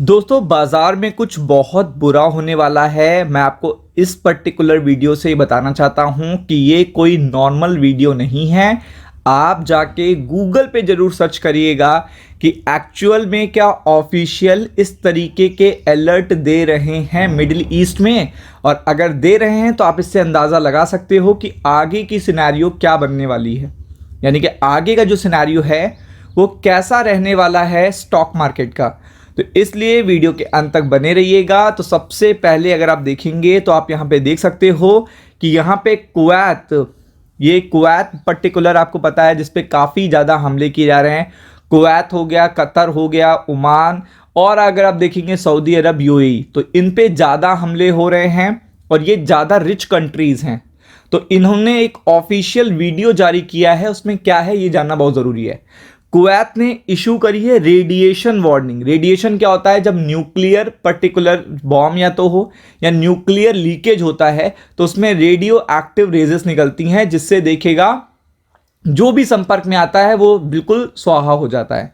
दोस्तों बाजार में कुछ बहुत बुरा होने वाला है। मैं आपको इस पर्टिकुलर वीडियो से बताना चाहता हूं कि ये कोई नॉर्मल वीडियो नहीं है। आप जाके गूगल पे ज़रूर सर्च करिएगा कि एक्चुअल में क्या ऑफिशियल इस तरीके के अलर्ट दे रहे हैं मिडिल ईस्ट में, और अगर दे रहे हैं तो आप इससे अंदाज़ा लगा सकते हो कि आगे की सिनेरियो क्या बनने वाली है। यानी कि आगे का जो सिनेरियो है वो कैसा रहने वाला है स्टॉक मार्केट का। तो इसलिए वीडियो के अंत तक बने रहिएगा। तो सबसे पहले अगर आप देखेंगे तो आप यहाँ पे देख सकते हो कि यहाँ पे कुवैत पर्टिकुलर आपको पता है जिसपे काफ़ी ज़्यादा हमले किए जा रहे हैं। कुवैत हो गया, कतर हो गया, ओमान, और अगर आप देखेंगे सऊदी अरब, यूएई, तो इन पे ज़्यादा हमले हो रहे हैं और ये ज़्यादा रिच कंट्रीज़ हैं। तो इन्होंने एक ऑफिशियल वीडियो जारी किया है, उसमें क्या है ये जानना बहुत ज़रूरी है। कुवैत ने इशू करी है रेडिएशन वार्निंग। रेडिएशन क्या होता है? जब न्यूक्लियर पर्टिकुलर बॉम्ब या तो हो या न्यूक्लियर लीकेज होता है तो उसमें रेडियो एक्टिव रेजेस निकलती हैं, जिससे देखेगा जो भी संपर्क में आता है वो बिल्कुल स्वाहा हो जाता है।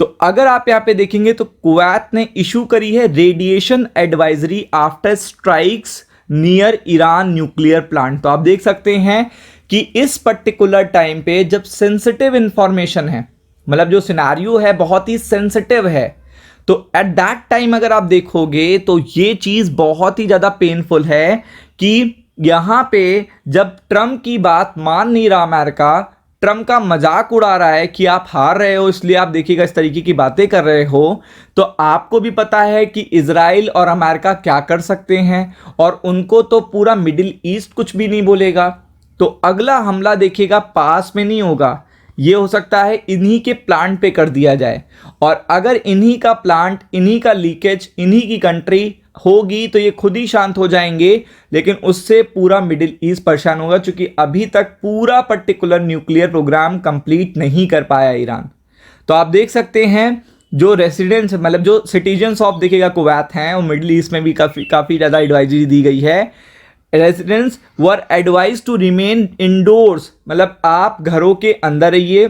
तो अगर आप यहाँ पे देखेंगे तो कुवैत ने इशू करी है radiation advisory after strikes near Iran nuclear plant. तो आप देख सकते हैं कि इस पर्टिकुलर टाइम पे जब सेंसिटिव इंफॉर्मेशन है, मतलब जो सिनारियो है बहुत ही सेंसिटिव है, तो एट दैट टाइम अगर आप देखोगे तो ये चीज़ बहुत ही ज़्यादा पेनफुल है कि यहाँ पे जब ट्रम्प की बात मान नहीं रहा अमेरिका, ट्रम्प का मजाक उड़ा रहा है कि आप हार रहे हो इसलिए आप देखिएगा इस तरीके की बातें कर रहे हो, तो आपको भी पता है कि इजराइल और अमेरिका क्या कर सकते हैं और उनको तो पूरा मिडिल ईस्ट कुछ भी नहीं बोलेगा। तो अगला हमला देखिएगा पास में नहीं होगा, ये हो सकता है इन्हीं के प्लांट पे कर दिया जाए, और अगर इन्हीं का प्लांट, इन्हीं का लीकेज, इन्हीं की कंट्री होगी तो ये खुद ही शांत हो जाएंगे, लेकिन उससे पूरा मिडिल ईस्ट परेशान होगा, क्योंकि अभी तक पूरा पर्टिकुलर न्यूक्लियर प्रोग्राम कंप्लीट नहीं कर पाया ईरान। तो आप देख सकते हैं जो रेसिडेंट्स, मतलब जो सिटीजन्स ऑफ देखिएगा कुवैत हैं, और मिडिल ईस्ट में भी काफ़ी ज़्यादा एडवाइजरी दी गई है। Residents were advise to remain indoors, मतलब आप घरों के अंदर रहिए,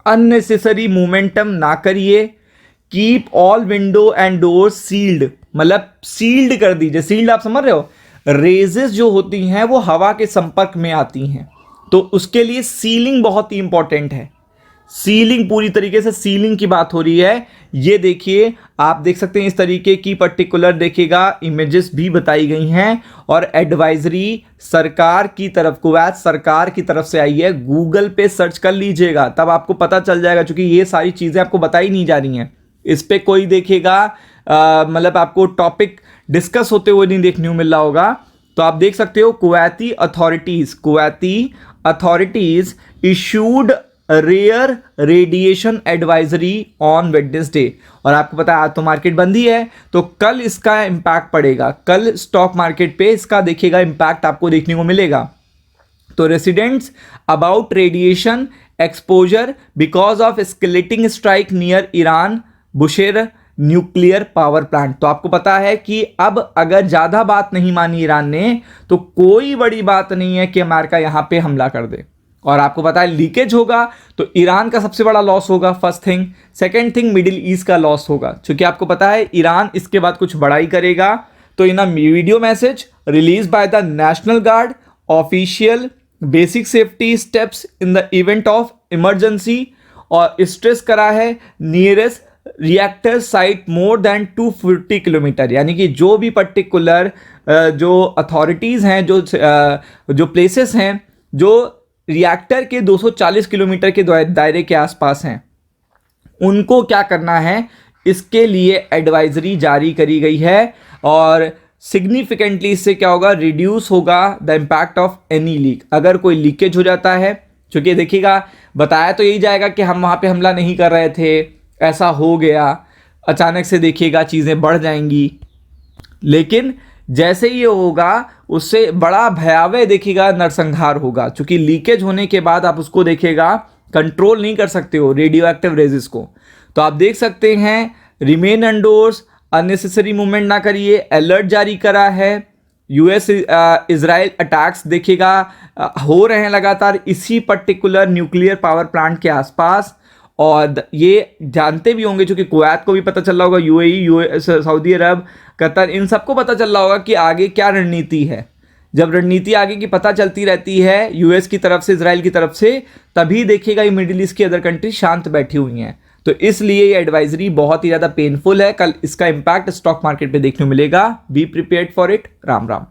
अननेसेसरी मोमेंटम ना करिए, keep all window and door sealed, मतलब सील्ड कर दीजिए। सील्ड आप समझ रहे हो, रेजेस जो होती हैं वो हवा के संपर्क में आती हैं, तो उसके लिए सीलिंग बहुत ही इंपॉर्टेंट है। सीलिंग, पूरी तरीके से सीलिंग की बात हो रही है। ये देखिए, आप देख सकते हैं इस तरीके की पर्टिकुलर देखिएगा इमेजेस भी बताई गई हैं, और एडवाइजरी सरकार की तरफ, कुवैत सरकार की तरफ से आई है। गूगल पे सर्च कर लीजिएगा तब आपको पता चल जाएगा, क्योंकि ये सारी चीज़ें आपको बताई नहीं जा रही हैं। इस पर कोई देखिएगा मतलब आपको टॉपिक डिस्कस होते हुए नहीं देखने को मिल रहा होगा। तो आप देख सकते हो Kuwaiti authorities issued rare radiation advisory on Wednesday, और आपको पता है आज तो मार्केट बंद ही है, तो कल इसका इंपैक्ट पड़ेगा, कल स्टॉक मार्केट पे इसका देखिएगा इंपैक्ट आपको देखने को मिलेगा। तो residents about radiation exposure because of escalating strike near Iran Bushehr nuclear power plant. तो आपको पता है कि अब अगर ज़्यादा बात नहीं मानी ईरान ने तो कोई बड़ी बात नहीं है कि अमेरिका यहाँ पे हमला कर दे, और आपको पता है लीकेज होगा तो ईरान का सबसे बड़ा लॉस होगा, first thing. Second thing, middle east का लॉस होगा, क्योंकि आपको पता है ईरान इसके बाद कुछ बड़ा ही करेगा। तो in a video message release by the national guard official basic safety steps in the event of emergency, और स्ट्रेस करा है nearest reactor site more than 240 kilometre, यानी कि जो भी पर्टिकुलर जो अथॉरिटीज़ हैं, जो प्लेसेस हैं जो रिएक्टर के 240 किलोमीटर के दायरे के आसपास हैं, उनको क्या करना है, इसके लिए एडवाइजरी जारी करी गई है। और सिग्निफिकेंटली इससे क्या होगा, रिड्यूस होगा the impact of any leak. अगर कोई लीकेज हो जाता है, क्योंकि देखिएगा बताया तो यही जाएगा कि हम वहाँ पे हमला नहीं कर रहे थे, ऐसा हो गया, अचानक से देखिएगा चीज़ें बढ़ जाएंगी, लेकिन जैसे ये होगा उससे बड़ा भयावह देखिएगा नरसंहार होगा, क्योंकि लीकेज होने के बाद आप उसको देखिएगा कंट्रोल नहीं कर सकते हो रेडियो एक्टिव रेजेस को। तो आप देख सकते हैं रिमेन इंडोर्स, अननेसेसरी मूवमेंट ना करिए, अलर्ट जारी करा है। यूएस इजराइल अटैक्स देखिएगा हो रहे हैं लगातार इसी पर्टिकुलर न्यूक्लियर पावर प्लांट के आसपास, और ये जानते भी होंगे, चूंकि कुवैत को भी पता चल रहा होगा, यूएई, सऊदी अरब, कतर, इन सबको पता चल रहा होगा कि आगे क्या रणनीति है। जब रणनीति आगे की पता चलती रहती है यूएस की तरफ से, इजराइल की तरफ से, तभी देखिएगा ये मिडिल ईस्ट की अदर कंट्री शांत बैठी हुई हैं। तो इसलिए ये एडवाइजरी बहुत ही ज़्यादा पेनफुल है। कल इसका इंपैक्ट स्टॉक मार्केट पे देखने को मिलेगा। Be prepared for it. Ram Ram.